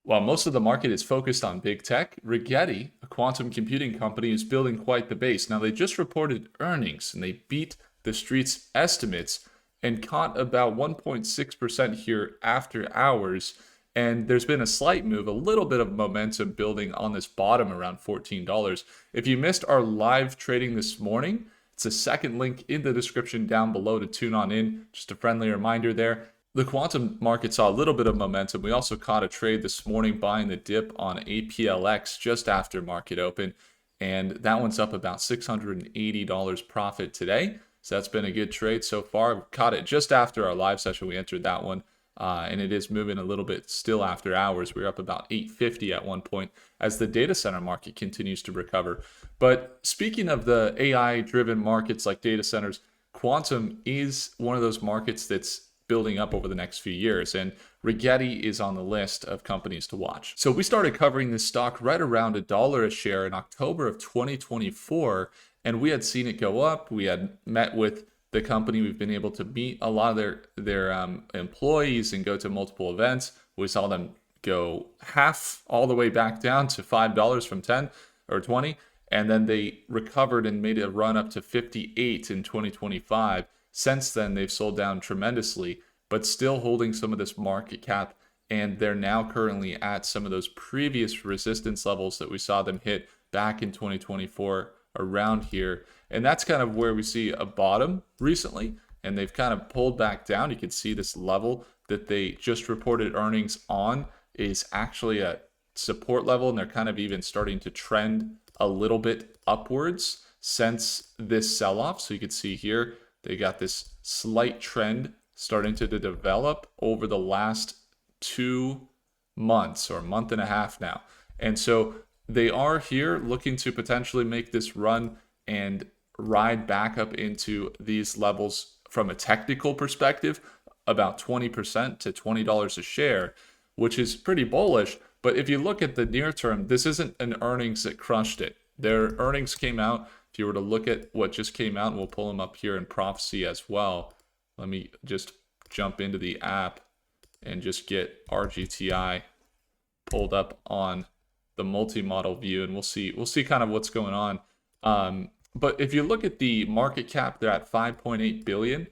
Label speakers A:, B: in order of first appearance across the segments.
A: While most of the market is focused on big tech, Rigetti, a quantum computing company, is building quite the base. Now, they just reported earnings and they beat the street's estimates and caught about 1.6% here after hours. And there's been a slight move, a little bit of momentum building on this bottom around $14. If you missed our live trading this morning, it's a second link in the description down below to tune on in. Just a friendly reminder there. The quantum market saw a little bit of momentum. We also caught a trade this morning buying the dip on APLX just after market open, and that one's up about $680 profit today. So that's been a good trade so far. We caught it just after our live session. We entered that one, and it is moving a little bit still after hours. We're up about 850 at one point as the data center market continues to recover. But speaking of the AI-driven markets like data centers, quantum is one of those markets that's building up over the next few years, and Rigetti is on the list of companies to watch. So we started covering this stock right around $1 a share in October of 2024, and we had seen it go up. We had met with the company. We've been able to meet a lot of their employees and go to multiple events. We saw them go half all the way back down to $5 from 10 or 20, and then they recovered and made a run up to 58 in 2025. Since then, they've sold down tremendously, but still holding some of this market cap. And they're now currently at some of those previous resistance levels that we saw them hit back in 2024 around here. And that's kind of where we see a bottom recently. And they've kind of pulled back down. You can see this level that they just reported earnings on is actually a support level. And they're kind of even starting to trend a little bit upwards since this sell-off. So you can see here, they got this slight trend starting to develop over the last 2 months or a month and a half now. And so they are here looking to potentially make this run and ride back up into these levels from a technical perspective, about 20% to $20 a share, which is pretty bullish. But if you look at the near term, this isn't an earnings that crushed it. Their earnings came out. If you were to look at what just came out, and we'll pull them up here in Prophecy as well. Let me just jump into the app and just get RGTI pulled up on the multi-model view, and we'll see kind of what's going on. But if you look at the market cap, they're at 5.8 billion.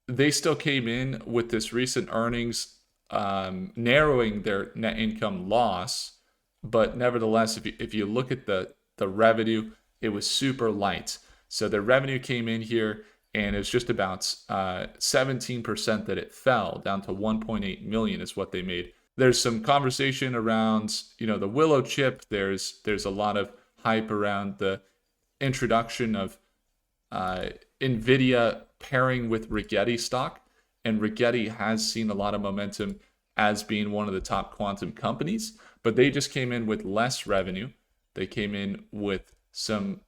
A: They still came in with this recent earnings, narrowing their net income loss. But nevertheless, if you look at the revenue, it was super light. So their revenue came in here and it's just about 17% that it fell down to 1.8 million is what they made. There's some conversation around, the Willow chip. There's a lot of hype around the introduction of NVIDIA pairing with Rigetti stock. And Rigetti has seen a lot of momentum as being one of the top quantum companies, but they just came in with less revenue. They came in with some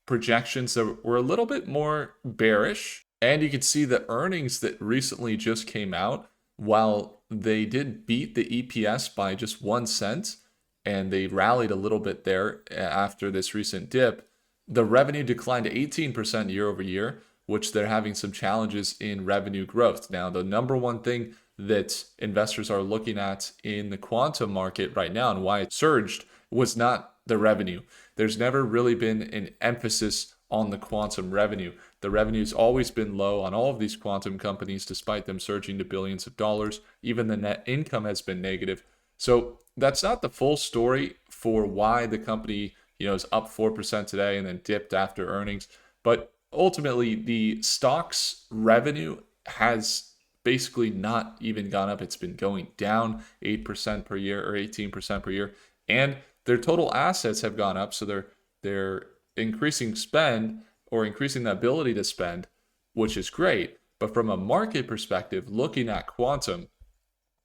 A: projections that were a little bit more bearish. And you can see the earnings that recently just came out, while they did beat the EPS by just 1 cent, and they rallied a little bit there after this recent dip, the revenue declined 18% year over year, which they're having some challenges in revenue growth. Now, the number one thing that investors are looking at in the quantum market right now and why it surged was not the revenue. There's never really been an emphasis on the quantum revenue. The revenue's always been low on all of these quantum companies, despite them surging to billions of dollars. Even the net income has been negative. So that's not the full story for why the company, is up 4% today and then dipped after earnings. But ultimately, the stock's revenue has basically not even gone up. It's been going down 8% per year or 18% per year. And their total assets have gone up, so they're increasing spend or increasing the ability to spend, which is great. But from a market perspective, looking at quantum,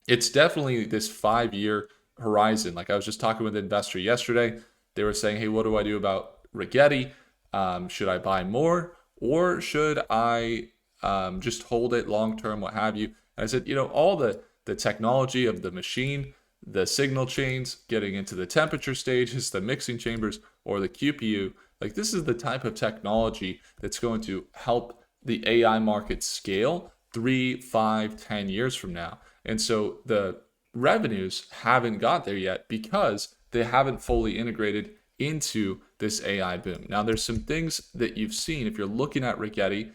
A: it's definitely this 5-year horizon. Like I was just talking with an investor yesterday. They were saying, hey, what do I do about Rigetti? Should I buy more or should I just hold it long term, what have you? And I said, all the technology of the machine, the signal chains, getting into the temperature stages, the mixing chambers, or the QPU, like this is the type of technology that's going to help the AI market scale 3, 5, 10 years from now. And so the revenues haven't got there yet because they haven't fully integrated into this AI boom. Now, there's some things that you've seen if you're looking at Rigetti.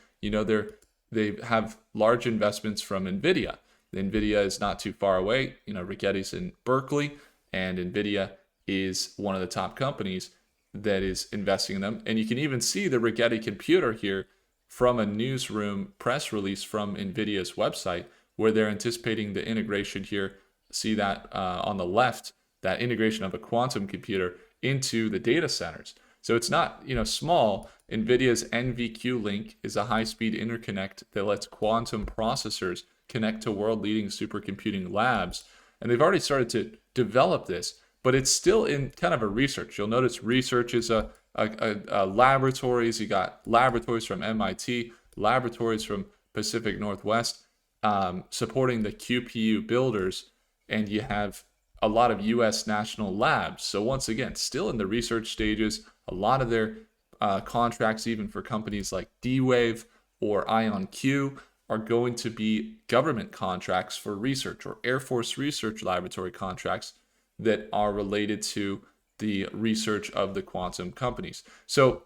A: They have large investments from Nvidia. Nvidia is not too far away. Rigetti's in Berkeley, and Nvidia is one of the top companies that is investing in them. And you can even see the Rigetti computer here from a newsroom press release from Nvidia's website, where they're anticipating the integration here. See that on the left, that integration of a quantum computer into the data centers. So it's not small. Nvidia's NVQ link is a high-speed interconnect that lets quantum processors connect to world-leading supercomputing labs. And they've already started to develop this, but it's still in kind of a research. You'll notice research is a laboratories. You got laboratories from MIT, laboratories from Pacific Northwest, supporting the QPU builders, and you have a lot of U.S. national labs. So once again, still in the research stages. A lot of their contracts, even for companies like D-Wave or IonQ, are going to be government contracts for research, or Air Force Research Laboratory contracts that are related to the research of the quantum companies. So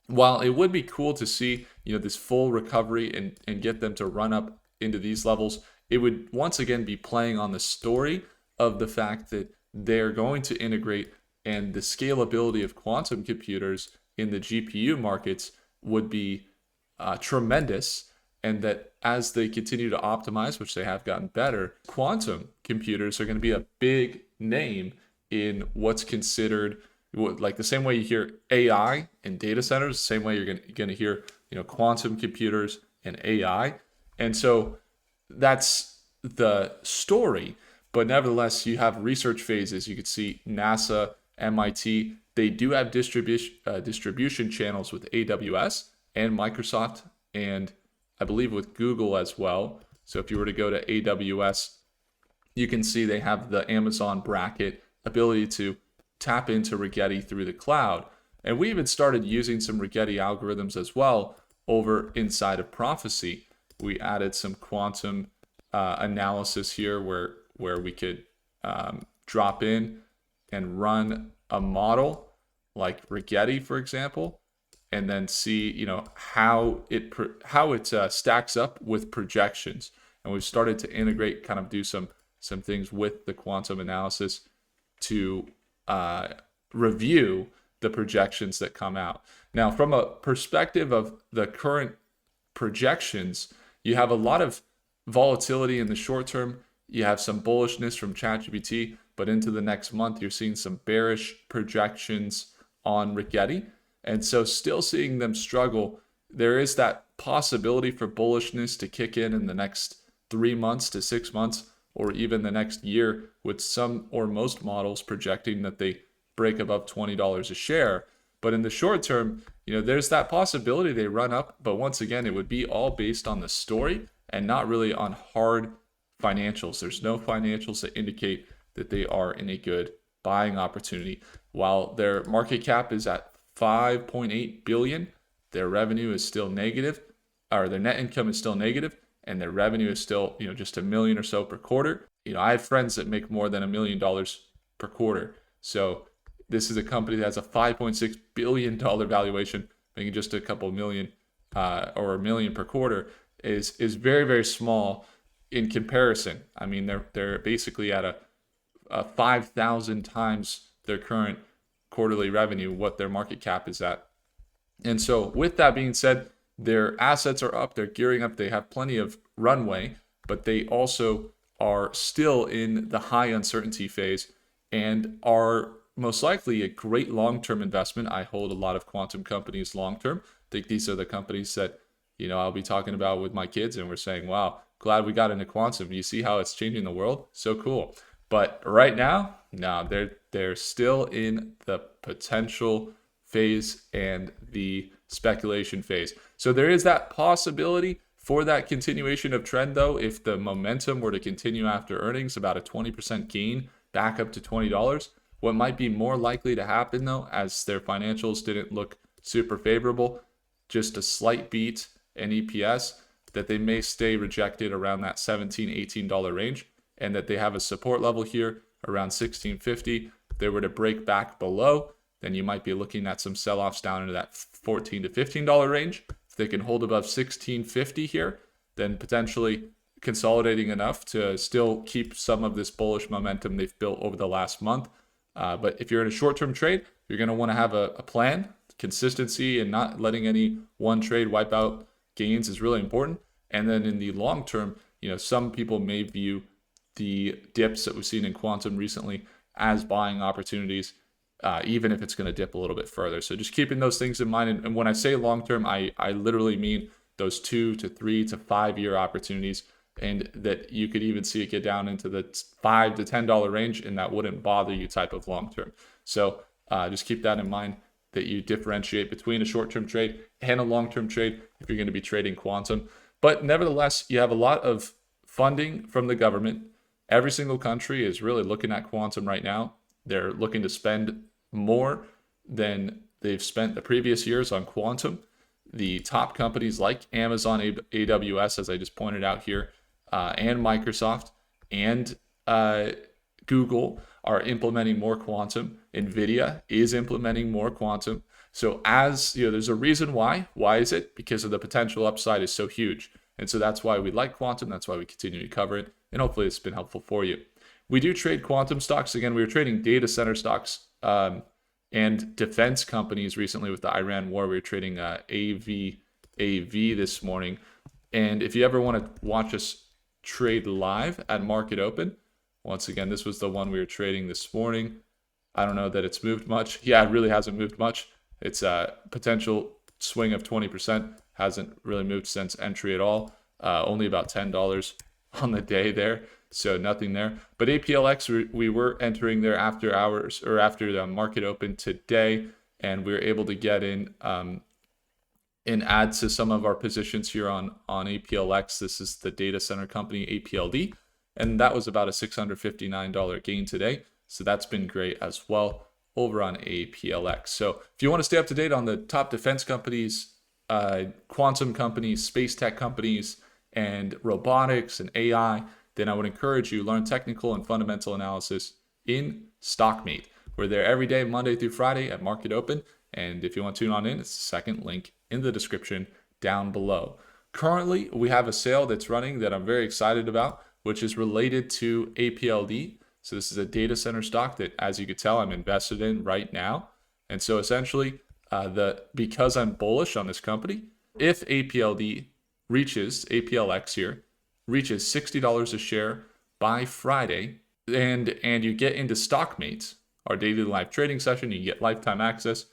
A: while it would be cool to see this full recovery and get them to run up into these levels, it would once again be playing on the story of the fact that they're going to integrate, and the scalability of quantum computers in the GPU markets would be tremendous. And that as they continue to optimize, which they have gotten better, quantum computers are going to be a big name in what's considered, like the same way you hear AI in data centers, the same way you're going to hear quantum computers and AI. And so that's the story. But nevertheless, you have research phases. You could see NASA, MIT. They do have distribution channels with AWS and Microsoft, and I believe with Google as well. So if you were to go to AWS, you can see they have the Amazon bracket ability to tap into Rigetti through the cloud. And we even started using some Rigetti algorithms as well over inside of Prophecy. We added some quantum analysis here where we could drop in and run a model like Rigetti, for example, and then see how it stacks up with projections. And we've started to integrate, kind of do some things with the quantum analysis to review the projections that come out. Now, from a perspective of the current projections, you have a lot of volatility in the short term. You have some bullishness from ChatGPT, but into the next month, you're seeing some bearish projections on Rigetti. And so still seeing them struggle. There is that possibility for bullishness to kick in the next 3 months to 6 months, or even the next year, with some or most models projecting that they break above $20 a share. But in the short term, there's that possibility they run up. But once again, it would be all based on the story and not really on hard financials. There's no financials that indicate that they are in a good buying opportunity. While their market cap is at 5.8 billion, their revenue is still negative, or their net income is still negative, and their revenue is still, just $1 million or so per quarter. I have friends that make more than $1 million per quarter. So this is a company that has a $5.6 billion valuation, making just a couple million or $1 million per quarter is very, very small in comparison. I mean, they're basically at a 5,000 times their current quarterly revenue, what their market cap is at. And so with that being said, their assets are up, they're gearing up, they have plenty of runway, but they also are still in the high uncertainty phase and are most likely a great long-term investment. I hold a lot of quantum companies long-term. I think these are the companies that, I'll be talking about with my kids, and we're saying, wow, glad we got into quantum. You see how it's changing the world? So cool. But right now, no, they're still in the potential phase and the speculation phase. So there is that possibility for that continuation of trend, though. If the momentum were to continue after earnings, about a 20% gain back up to $20. What might be more likely to happen, though, as their financials didn't look super favorable, just a slight beat in EPS, that they may stay rejected around that $17, $18 range. and that they have a support level here around 1650. If they were to break back below, then you might be looking at some sell-offs down into that $14 to $15 range. If they can hold above 1650 here, then potentially consolidating enough to still keep some of this bullish momentum they've built over the last month. But if you're in a short-term trade, you're going to want to have a plan. Consistency and not letting any one trade wipe out gains is really important. And then in the long term, some people may view the dips that we've seen in quantum recently as buying opportunities, even if it's going to dip a little bit further. So just keeping those things in mind. And when I say long term, I literally mean those 2 to 3 to 5 year opportunities, and that you could even see it get down into the $5 to $10 range, and that wouldn't bother you type of long term. So just keep that in mind, that you differentiate between a short-term trade and a long-term trade if you're going to be trading quantum. But nevertheless, you have a lot of funding from the government. Every single country is really looking at quantum right now. They're looking to spend more than they've spent the previous years on quantum. The top companies like Amazon, AWS, as I just pointed out here, and Microsoft and Google are implementing more quantum. NVIDIA is implementing more quantum. So there's a reason why. Why is it? Because of the potential upside is so huge. And so that's why we like quantum. That's why we continue to cover it. And hopefully it's been helpful for you. We do trade quantum stocks. Again, we were trading data center stocks and defense companies recently with the Iran war. We were trading AV this morning. And if you ever want to watch us trade live at market open, once again, this was the one we were trading this morning. I don't know that it's moved much. Yeah, it really hasn't moved much. It's a potential swing of 20%. Hasn't really moved since entry at all. Only about $10 on the day there. So nothing there. But APLX, we were entering there after hours or after the market open today. And we were able to get in and add to some of our positions here on APLX. This is the data center company, APLD. And that was about a $659 gain today. So that's been great as well over on APLX. So if you want to stay up to date on the top defense companies, quantum companies, space tech companies, and robotics and AI, then I would encourage you learn technical and fundamental analysis in StockMate. We're there every day, Monday through Friday at market open. And if you want to tune on in, it's the second link in the description down below. Currently, we have a sale that's running that I'm very excited about, which is related to APLD. So this is a data center stock that, as you could tell, I'm invested in right now. And so essentially, because I'm bullish on this company, if APLX here reaches $60 a share by Friday, and you get into StockMate, our daily live trading session, you get lifetime access,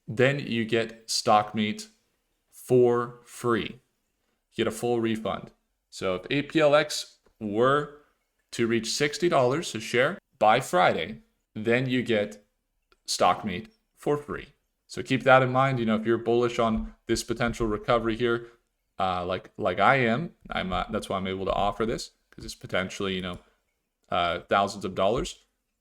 A: then you get StockMate for free. You get a full refund. So if APLX were to reach $60 a share by Friday, then you get StockMate for free. So keep that in mind. If you're bullish on this potential recovery here, like I am, that's why I'm able to offer this, because it's potentially thousands of dollars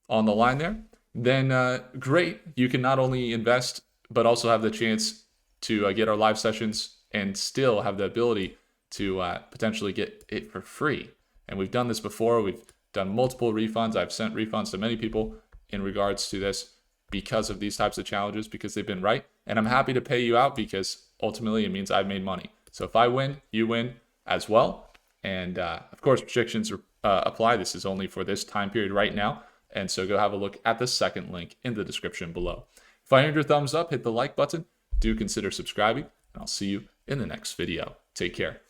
A: on the line there. Then great, you can not only invest but also have the chance to get our live sessions and still have the ability to potentially get it for free. And we've done this before. We've done multiple refunds. I've sent refunds to many people in regards to this because of these types of challenges, because they've been right. And I'm happy to pay you out because ultimately it means I've made money. So if I win, you win as well. And of course, restrictions apply. This is only for this time period right now. And so go have a look at the second link in the description below. If I earned your thumbs up, hit the like button. Do consider subscribing, and I'll see you in the next video. Take care.